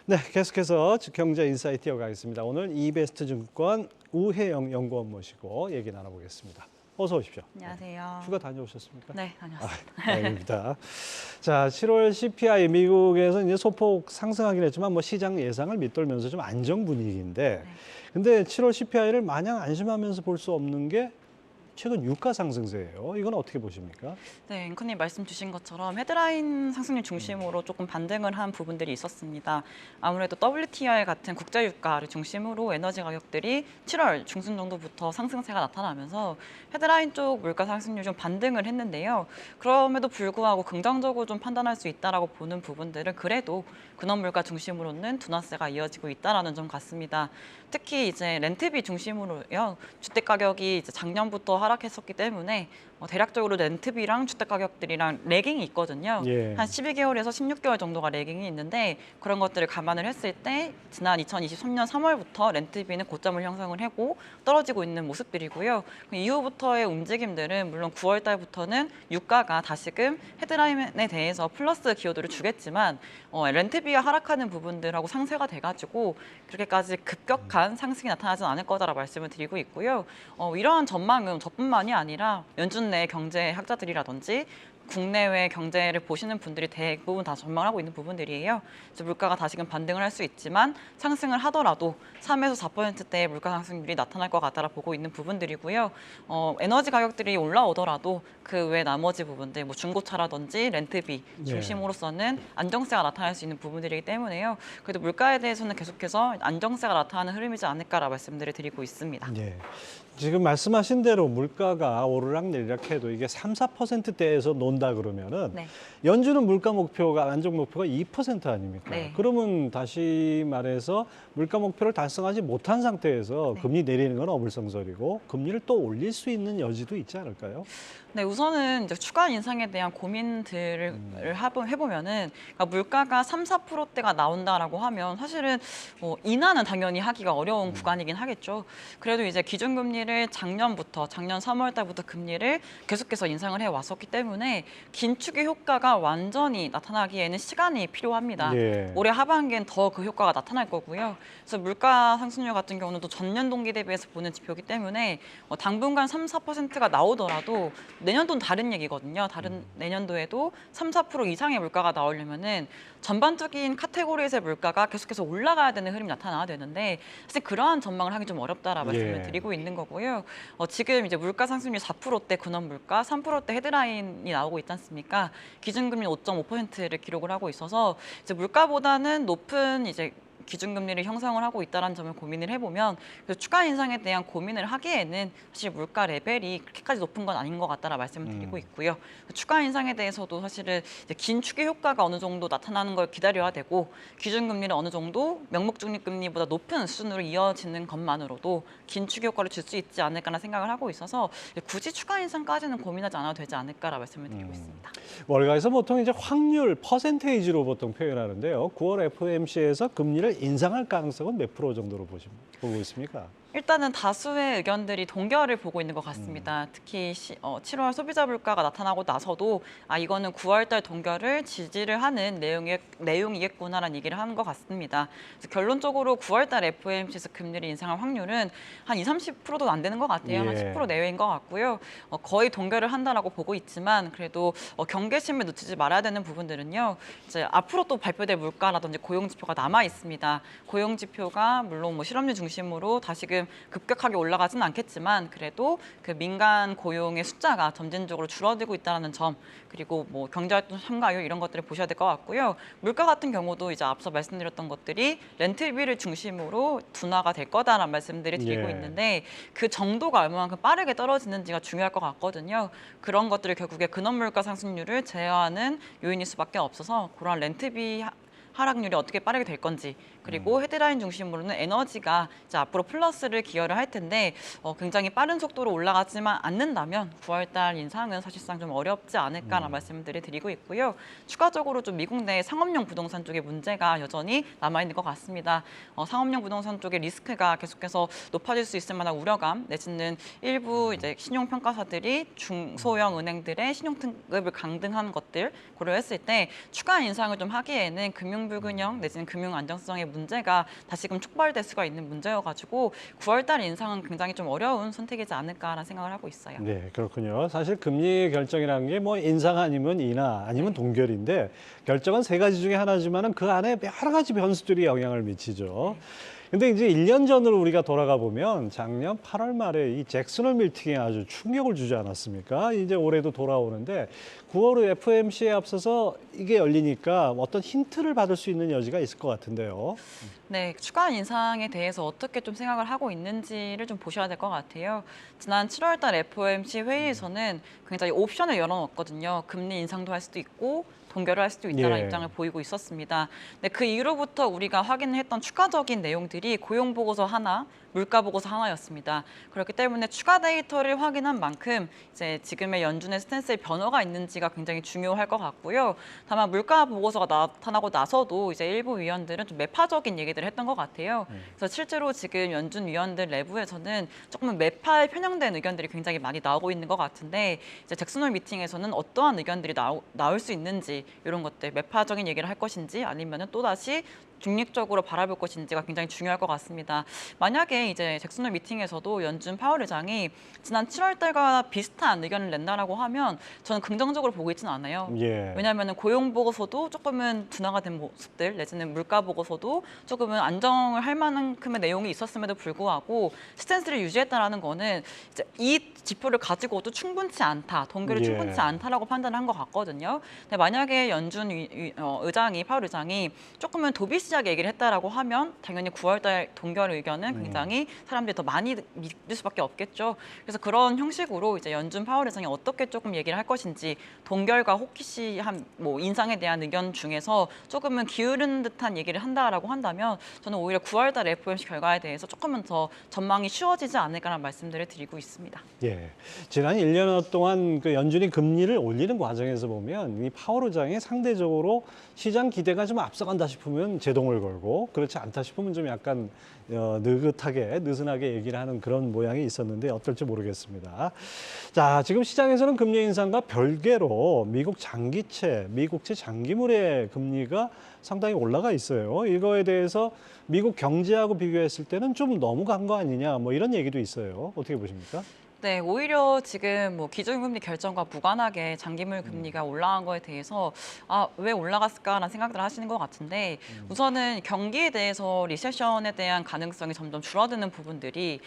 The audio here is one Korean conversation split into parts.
네, 계속해서 경제 인사이트 이어가겠습니다. 오늘 이베스트 증권 우혜영 연구원 모시고 얘기 나눠보겠습니다. 어서 오십시오. 안녕하세요. 휴가 다녀오셨습니까? 네, 다녀왔습니다. 다행입니다. 자, 7월 CPI 미국에서 이제 소폭 상승하긴 했지만 뭐 시장 예상을 밑돌면서 좀 안정 분위기인데, 근데 7월 CPI를 마냥 안심하면서 볼 수 없는 게 최근 유가 상승세예요. 이건 어떻게 보십니까? 네, 앵커님 말씀 주신 것처럼 헤드라인 상승률 중심으로 조금 반등을 한 부분들이 있었습니다. 아무래도 WTI 같은 국제 유가를 중심으로 에너지 가격들이 7월 중순 정도부터 상승세가 나타나면서 헤드라인 쪽 물가 상승률 좀 반등을 했는데요. 그럼에도 불구하고 긍정적으로 좀 판단할 수 있다라고 보는 부분들은 그래도 근원 물가 중심으로는 둔화세가 이어지고 있다라는 점 같습니다. 특히 이제 렌트비 중심으로요. 주택 가격이 이제 작년부터 하락했었기 때문에 대략적으로 렌트비랑 주택 가격들이랑 레깅이 있거든요. 예. 한 12개월에서 16개월 정도가 레깅이 있는데 그런 것들을 감안을 했을 때 지난 2023년 3월부터 렌트비는 고점을 형성을 하고 떨어지고 있는 모습들이고요. 그 이후부터의 움직임들은 물론 9월 달부터는 유가가 다시금 헤드라인에 대해서 플러스 기여도를 주겠지만 렌트비가 하락하는 부분들하고 상쇄가 돼가지고 그렇게까지 급격한 상승이 나타나지는 않을 거다라고 말씀을 드리고 있고요. 이러한 전망은 저뿐만이 아니라 연준 내 경제학자들이라든지 국내외 경제를 보시는 분들이 대부분 다 전망하고 있는 부분들이에요. 그래서 물가가 다시금 반등을 할 수 있지만 상승을 하더라도 3에서 4%대의 물가 상승률이 나타날 것 같다라 보고 있는 부분들이고요. 에너지 가격들이 올라오더라도 그 외 나머지 부분들, 뭐 중고차라든지 렌트비 중심으로서는 안정세가 나타날 수 있는 부분들이기 때문에요. 그래도 물가에 대해서는 계속해서 안정세가 나타나는 흐름이지 않을까라 말씀들을 드리고 있습니다. 예. 지금 말씀하신 대로 물가가 오르락내리락 해도 이게 3, 4%대에서 논다 그러면은 네. 연준은 물가 목표가 안정 목표가 2% 아닙니까? 네. 그러면 다시 말해서 물가 목표를 달성하지 못한 상태에서 금리 내리는 건 어불성설이고 금리를 또 올릴 수 있는 여지도 있지 않을까요? 네, 우선은 이제 추가 인상에 대한 고민들을 해보면은 그러니까 물가가 3, 4%대가 나온다라고 하면 사실은 인하는 당연히 하기가 어려운 구간이긴 하겠죠. 그래도 이제 기준금리를 작년 3월 달부터 금리를 계속해서 인상을 해왔었기 때문에 긴축의 효과가 완전히 나타나기에는 시간이 필요합니다. 예. 올해 하반기엔 더 그 효과가 나타날 거고요. 그래서 물가 상승률 같은 경우는 또 전년 동기 대비해서 보는 지표이기 때문에 당분간 3, 4%가 나오더라도 내년도는 다른 얘기거든요. 내년도에도 3, 4% 이상의 물가가 나오려면은 전반적인 카테고리에서의 물가가 계속해서 올라가야 되는 흐름이 나타나야 되는데 사실 그러한 전망을 하기 좀 어렵다라 말씀을 드리고 있는 거고요. 지금 이제 물가 상승률 4%대 근원 물가, 3%대 헤드라인이 나오고 있지 않습니까? 기준금리 5.5%를 기록을 하고 있어서 이제 물가보다는 높은 이제 기준금리를 형성을 하고 있다는 점을 고민을 해보면 추가 인상에 대한 고민을 하기에는 사실 물가 레벨이 그렇게까지 높은 건 아닌 것 같다라 말씀을 드리고 있고요. 추가 인상에 대해서도 사실은 이제 긴축의 효과가 어느 정도 나타나는 걸 기다려야 되고 기준금리는 어느 정도 명목적립금리보다 높은 수준으로 이어지는 것만으로도 긴축 효과를 줄 수 있지 않을까라는 생각을 하고 있어서 굳이 추가 인상까지는 고민하지 않아도 되지 않을까라 말씀을 드리고 있습니다. 월가에서 보통 이제 확률 퍼센테이지로 보통 표현하는데요. 9월 FOMC에서 금리를 인상할 가능성은 몇 프로 정도로 보고 있습니까? 일단은 다수의 의견들이 동결을 보고 있는 것 같습니다. 특히 7월 소비자 물가가 나타나고 나서도 이거는 9월 달 동결을 지지를 하는 내용이겠구나라는 얘기를 하는 것 같습니다. 그래서 결론적으로 9월 달 FOMC에서 금리를 인상할 확률은 한 20, 30%도 안 되는 것 같아요. 한 10% 내외인 것 같고요. 거의 동결을 한다라고 보고 있지만 그래도 경계심을 놓치지 말아야 되는 부분들은요. 이제 앞으로 또 발표될 물가라든지 고용 지표가 남아 있습니다. 고용 지표가 물론 뭐 실업률 중심으로 다시금 급격하게 올라가지는 않겠지만 그래도 그 민간 고용의 숫자가 점진적으로 줄어들고 있다는 점 그리고 뭐 경제활동 참가율 이런 것들을 보셔야 될 것 같고요. 물가 같은 경우도 이제 앞서 말씀드렸던 것들이 렌트비를 중심으로 둔화가 될 거다라는 말씀들을 드리고 있는데 그 정도가 얼마만큼 빠르게 떨어지는지가 중요할 것 같거든요. 그런 것들을 결국에 근원 물가 상승률을 제어하는 요인일 수밖에 없어서 그런 렌트비 하락률이 어떻게 빠르게 될 건지 그리고 헤드라인 중심으로는 에너지가 이제 앞으로 플러스를 기여를 할 텐데 굉장히 빠른 속도로 올라가지만 않는다면 9월 달 인상은 사실상 좀 어렵지 않을까라는 말씀들을 드리고 있고요. 추가적으로 좀 미국 내 상업용 부동산 쪽에 문제가 여전히 남아있는 것 같습니다. 상업용 부동산 쪽에 리스크가 계속해서 높아질 수 있을 만한 우려감 내지는 일부 이제 신용평가사들이 중소형 은행들의 신용등급을 강등하는 것들 고려했을 때 추가 인상을 좀 하기에는 금융 자금 불균형 내지는 금융 안정성의 문제가 다시금 촉발될 수가 있는 문제여가지고 9월 달 인상은 굉장히 좀 어려운 선택이지 않을까라는 생각을 하고 있어요. 네, 그렇군요. 사실 금리 결정이라는 게 뭐 인상 아니면 인하 아니면 동결인데 결정은 세 가지 중에 하나지만은 그 안에 여러 가지 변수들이 영향을 미치죠. 근데 이제 1년 전으로 우리가 돌아가 보면 작년 8월 말에 이 잭슨홀 밀팅에 아주 충격을 주지 않았습니까? 이제 올해도 돌아오는데 9월 FOMC에 앞서서 이게 열리니까 어떤 힌트를 받을 수 있는 여지가 있을 것 같은데요. 네, 추가 인상에 대해서 어떻게 좀 생각을 하고 있는지를 좀 보셔야 될 것 같아요. 지난 7월 달 FOMC 회의에서는 굉장히 옵션을 열어놓았거든요. 금리 인상도 할 수도 있고 동결을 할 수도 있다는 예. 입장을 보이고 있었습니다. 근데 그 이후로부터 우리가 확인했던 추가적인 내용들이 고용 보고서 하나, 물가 보고서 하나였습니다. 그렇기 때문에 추가 데이터를 확인한 만큼 이제 지금의 연준의 스탠스의 변화가 있는지가 굉장히 중요할 것 같고요. 다만 물가 보고서가 나타나고 나서도 이제 일부 위원들은 좀 매파적인 얘기들을 했던 것 같아요. 그래서 실제로 지금 연준 위원들 내부에서는 조금은 매파에 편향된 의견들이 굉장히 많이 나오고 있는 것 같은데 이제 잭슨홀 미팅에서는 어떠한 의견들이 나올 수 있는지 이런 것들 매파적인 얘기를 할 것인지 아니면은 또다시 중립적으로 바라볼 것인지가 굉장히 중요할 것 같습니다. 만약에 이제 잭슨홀 미팅에서도 연준 파월 의장이 지난 7월 달과 비슷한 의견을 낸다라고 하면 저는 긍정적으로 보고 있지는 않아요. 예. 왜냐하면 고용 보고서도 조금은 둔화가 된 모습들 내지는 물가 보고서도 조금은 안정을 할 만큼의 내용이 있었음에도 불구하고 스탠스를 유지했다라는 거는 이제 이 지표를 가지고도 충분치 않다, 동결이 예. 충분치 않다라고 판단을 한 것 같거든요. 근데 만약에 연준 의장이 파월 의장이 조금은 도비시하게 얘기를 했다라고 하면 당연히 9월달 동결 의견은 굉장히 사람들이 더 많이 믿을 수밖에 없겠죠. 그래서 그런 형식으로 이제 연준 파월 의장이 어떻게 조금 얘기를 할 것인지 동결과 호키시한 뭐 인상에 대한 의견 중에서 조금은 기울은 듯한 얘기를 한다라고 한다면 저는 오히려 9월달 FOMC 결과에 대해서 조금은 더 전망이 쉬워지지 않을까라는 말씀들을 드리고 있습니다. 예. 지난 1년 동안 그 연준이 금리를 올리는 과정에서 보면 이 파월 의장이 상대적으로 시장 기대가 좀 앞서간다 싶으면 제동을 걸고 그렇지 않다 싶으면 좀 약간 느슨하게 얘기를 하는 그런 모양이 있었는데 어떨지 모르겠습니다. 자, 지금 시장에서는 금리 인상과 별개로 미국채 장기물의 금리가 상당히 올라가 있어요. 이거에 대해서 미국 경제하고 비교했을 때는 좀 너무 간 거 아니냐 뭐 이런 얘기도 있어요. 어떻게 보십니까? 네, 오히려 지금 뭐 기준금리 결정과 무관하게 장기물 금리가 올라간 거에 대해서 왜 올라갔을까라는 생각들을 하시는 것 같은데 우선은 경기에 대해서 리세션에 대한 가능성이 점점 줄어드는 부분들이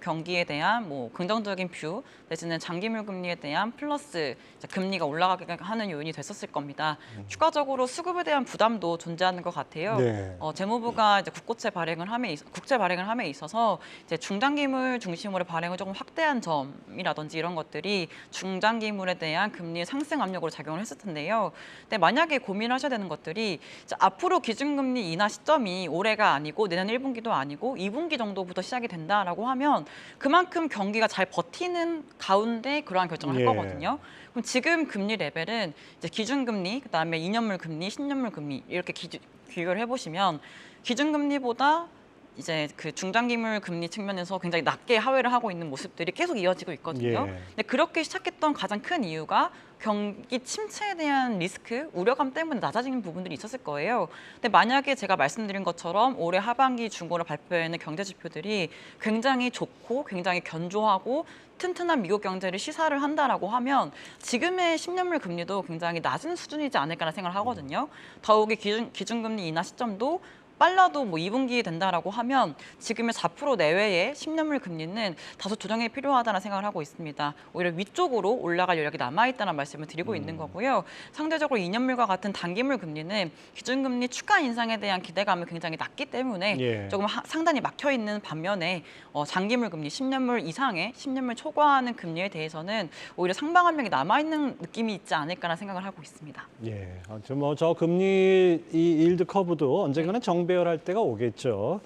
경기에 대한 뭐 긍정적인 뷰 내지는 장기물 금리에 대한 플러스 금리가 올라가게 하는 요인이 됐었을 겁니다. 추가적으로 수급에 대한 부담도 존재하는 것 같아요. 네. 재무부가 이제 국채 발행을 함에 있어서 이제 중장기물 중심으로 발행을 조금 확대한 점이라든지 이런 것들이 중장기물에 대한 금리 상승 압력으로 작용을 했을 텐데요. 근데 만약에 고민하셔야 되는 것들이 이제 앞으로 기준금리 인하 시점이 올해가 아니고 내년 1분기도 아니고 2분기 정도부터 시작이 된다라고 하면 그만큼 경기가 잘 버티는 가운데 그러한 결정을 할 예. 거거든요. 그럼 지금 금리 레벨은 이제 기준금리, 그다음에 2년물 금리, 10년물 금리 이렇게 비교를 해보시면 기준금리보다 이제 그 중장기물 금리 측면에서 굉장히 낮게 하회를 하고 있는 모습들이 계속 이어지고 있거든요. 예. 근데 그렇게 시작했던 가장 큰 이유가 경기 침체에 대한 리스크, 우려감 때문에 낮아지는 부분들이 있었을 거예요. 근데 만약에 제가 말씀드린 것처럼 올해 하반기 중고로 발표하는 경제 지표들이 굉장히 좋고 굉장히 견조하고 튼튼한 미국 경제를 시사를 한다라고 하면 지금의 10년물 금리도 굉장히 낮은 수준이지 않을까라는 생각을 하거든요. 더욱이 기준금리 인하 시점도 빨라도 뭐 2분기에 된다라고 하면 지금의 4% 내외의 10년물 금리는 다소 조정이 필요하다는 생각을 하고 있습니다. 오히려 위쪽으로 올라갈 여력이 남아있다는 말씀을 드리고 있는 거고요. 상대적으로 2년물과 같은 단기물 금리는 기준금리 추가 인상에 대한 기대감이 굉장히 낮기 때문에 예. 조금 상단이 막혀있는 반면에 장기물 금리, 10년물 이상의 10년물 초과하는 금리에 대해서는 오히려 상방 압력이 남아있는 느낌이 있지 않을까라는 생각을 하고 있습니다. 예. 저 금리 이 일드 커브도 언젠가는 정배열할 때가 오겠죠.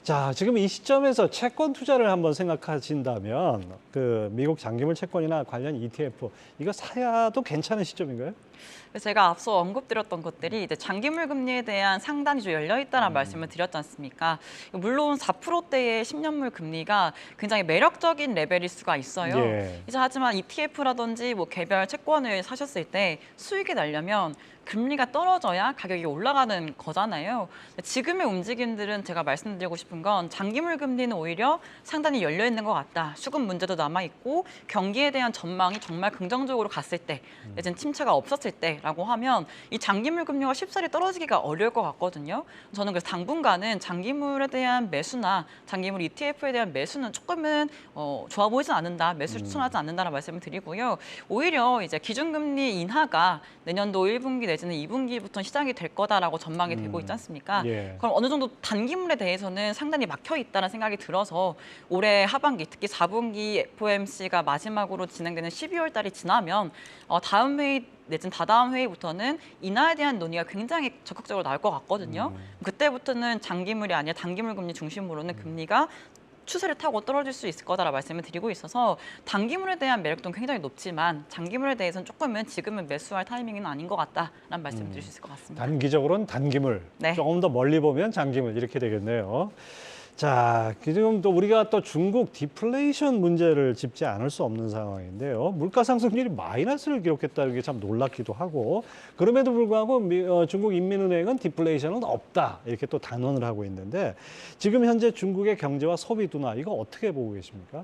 자, 지금 이 시점에서 채권 투자를 한번 생각하신다면 그 미국 장기물 채권이나 관련 ETF 이거 사야도 괜찮은 시점인가요? 그래서 제가 앞서 언급드렸던 것들이 이제 장기물 금리에 대한 상단이 좀 열려 있다는 말씀을 드렸지 않습니까? 물론 4%대의 10년물 금리가 굉장히 매력적인 레벨일 수가 있어요. 예. 이제 하지만 ETF라든지 뭐 개별 채권을 사셨을 때 수익이 나려면 금리가 떨어져야 가격이 올라가는 거잖아요. 지금의 움직임들은 제가 말씀드리고 싶은 건 장기물 금리는 오히려 상단이 열려 있는 것 같다. 수급 문제도 남아 있고 경기에 대한 전망이 정말 긍정적으로 갔을 때, 내지는 침체가 없었을 때라고 하면 이 장기물 금리가 쉽사리 떨어지기가 어려울 것 같거든요. 저는 그래서 당분간은 장기물에 대한 매수나 장기물 ETF에 대한 매수는 조금은 좋아 보이진 않는다. 매수를 추천하지 않는다는 말씀을 드리고요. 오히려 이제 기준금리 인하가 내년도 1분기 내지는 2분기부터 시작이 될 거다라고 전망이 되고 있지 않습니까? 예. 그럼 어느 정도 단기물에 대해서는 상당히 막혀 있다는 생각이 들어서 올해 하반기, 특히 4분기 FOMC가 마지막으로 진행되는 12월 달이 지나면 다음 회의 내지는 다다음 회의부터는 인하에 대한 논의가 굉장히 적극적으로 나올 것 같거든요. 그때부터는 장기물이 아니라 단기물 금리 중심으로는 금리가 추세를 타고 떨어질 수 있을 거다라고 말씀을 드리고 있어서 단기물에 대한 매력도는 굉장히 높지만 장기물에 대해서는 조금은 지금은 매수할 타이밍은 아닌 것 같다라는 말씀을 드릴 수 있을 것 같습니다. 단기적으로는 단기물, 네. 조금 더 멀리 보면 장기물 이렇게 되겠네요. 자, 지금 또 우리가 또 중국 디플레이션 문제를 짚지 않을 수 없는 상황인데요. 물가 상승률이 마이너스를 기록했다는 게 참 놀랍기도 하고, 그럼에도 불구하고 중국 인민은행은 디플레이션은 없다 이렇게 또 단언을 하고 있는데, 지금 현재 중국의 경제와 소비 둔화 이거 어떻게 보고 계십니까?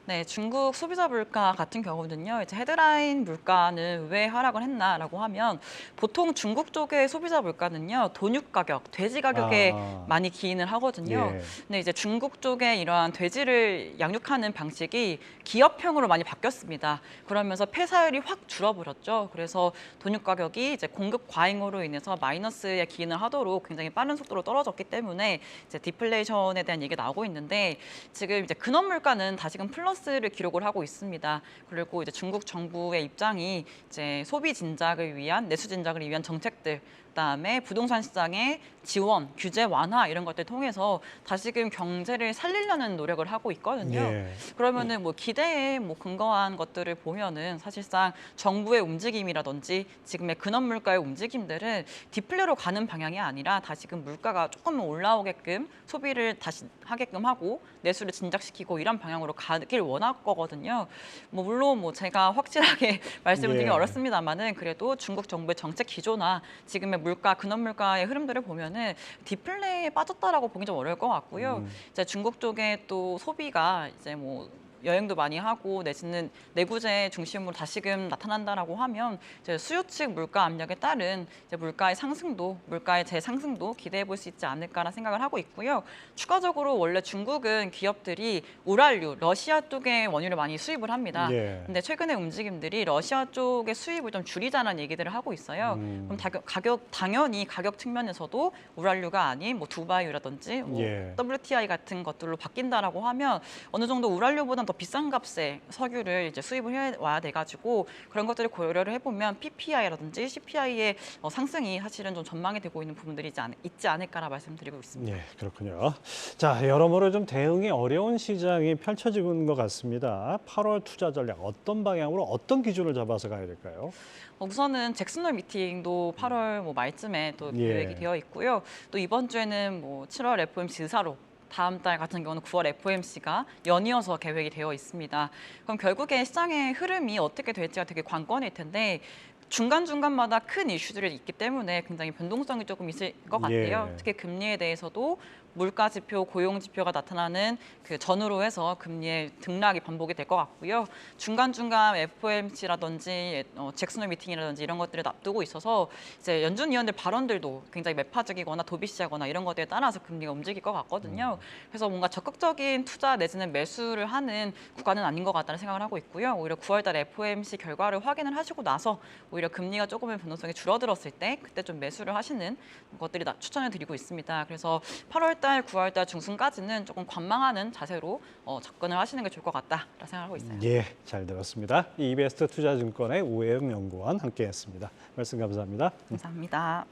네, 중국 소비자 물가 같은 경우는요, 이제 헤드라인 물가는 왜 하락을 했나라고 하면 보통 중국 쪽의 소비자 물가는요, 돈육 가격, 돼지 가격에 많이 기인을 하거든요. 예. 근데 이제 중국 쪽에 이러한 돼지를 양육하는 방식이 기업형으로 많이 바뀌었습니다. 그러면서 폐사율이 확 줄어버렸죠. 그래서 돈육 가격이 이제 공급 과잉으로 인해서 마이너스에 기인을 하도록 굉장히 빠른 속도로 떨어졌기 때문에 이제 디플레이션에 대한 얘기가 나오고 있는데 지금 이제 근원 물가는 다시금 플러스를 기록을 하고 있습니다. 그리고 이제 중국 정부의 입장이 이제 소비 진작을 위한 내수 진작을 위한 정책들 그다음에 부동산 시장의 지원, 규제 완화 이런 것들 통해서 다시금 경제를 살리려는 노력을 하고 있거든요. 예. 그러면은 뭐 기대에 뭐 근거한 것들을 보면은 사실상 정부의 움직임이라든지 지금의 근원 물가의 움직임들은 디플레로 가는 방향이 아니라 다시금 물가가 조금 올라오게끔 소비를 다시 하게끔 하고 내수를 진작시키고 이런 방향으로 가길 원할 거거든요. 뭐 물론 뭐 제가 확실하게 말씀을 드리기 예. 어렵습니다만은 그래도 중국 정부의 정책 기조나 지금의 물가, 근원 물가의 흐름들을 보면은 디플레에 빠졌다라고 보기 좀 어려울 것 같고요. 이제 중국 쪽에 또 소비가 이제 뭐 여행도 많이 하고 내지는 내구재 중심으로 다시금 나타난다라고 하면 이제 수요 측 물가 압력에 따른 이제 물가의 상승도, 물가의 재상승도 기대해 볼 수 있지 않을까라는 생각을 하고 있고요. 추가적으로 원래 중국은 기업들이 우랄류, 러시아 쪽에 원유를 많이 수입을 합니다. 예. 근데 최근의 움직임들이 러시아 쪽의 수입을 좀 줄이자는 얘기들을 하고 있어요. 그럼 당연히 가격 측면에서도 우랄류가 아닌 뭐 두바이유라든지 뭐 예. WTI 같은 것들로 바뀐다라고 하면 어느 정도 우랄류보다는 더 비싼 값의 석유를 이제 수입을 해 와야 돼가지고 그런 것들을 고려를 해보면 PPI라든지 CPI의 상승이 사실은 좀 전망이 되고 있는 부분들이 있지 않을까라 말씀드리고 있습니다. 예, 그렇군요. 자, 여러모로 좀 대응이 어려운 시장이 펼쳐지고 있는 것 같습니다. 8월 투자 전략 어떤 방향으로 어떤 기준을 잡아서 가야 될까요? 우선은 잭슨홀 미팅도 8월 뭐 말쯤에 또 예. 계획이 되어 있고요. 또 이번 주에는 뭐 7월 FOMC 의사록 다음 달 같은 경우는 9월 FOMC가 연이어서 계획이 되어 있습니다. 그럼 결국에 시장의 흐름이 어떻게 될지가 되게 관건일 텐데 중간중간마다 큰 이슈들이 있기 때문에 굉장히 변동성이 조금 있을 것 같아요. 예. 특히 금리에 대해서도 물가 지표, 고용 지표가 나타나는 그 전후로 해서 금리의 등락이 반복이 될 것 같고요. 중간중간 FOMC라든지 잭슨홀 미팅이라든지 이런 것들을 납두고 있어서 이제 연준 위원들 발언들도 굉장히 매파적이거나 도비시하거나 이런 것들에 따라서 금리가 움직일 것 같거든요. 그래서 뭔가 적극적인 투자 내지는 매수를 하는 구간은 아닌 것 같다는 생각을 하고 있고요. 오히려 9월 달 FOMC 결과를 확인을 하시고 나서 오히려 금리가 조금의 변동성이 줄어들었을 때 그때 좀 매수를 하시는 것들이 추천을 드리고 있습니다. 그래서 8월 달, 9월 달 중순까지는 조금 관망하는 자세로 접근을 하시는 게 좋을 것 같다라고 생각하고 있어요. 예, 잘 들었습니다. 이베스트 투자증권의 오해영 연구원 함께했습니다. 말씀 감사합니다. 감사합니다.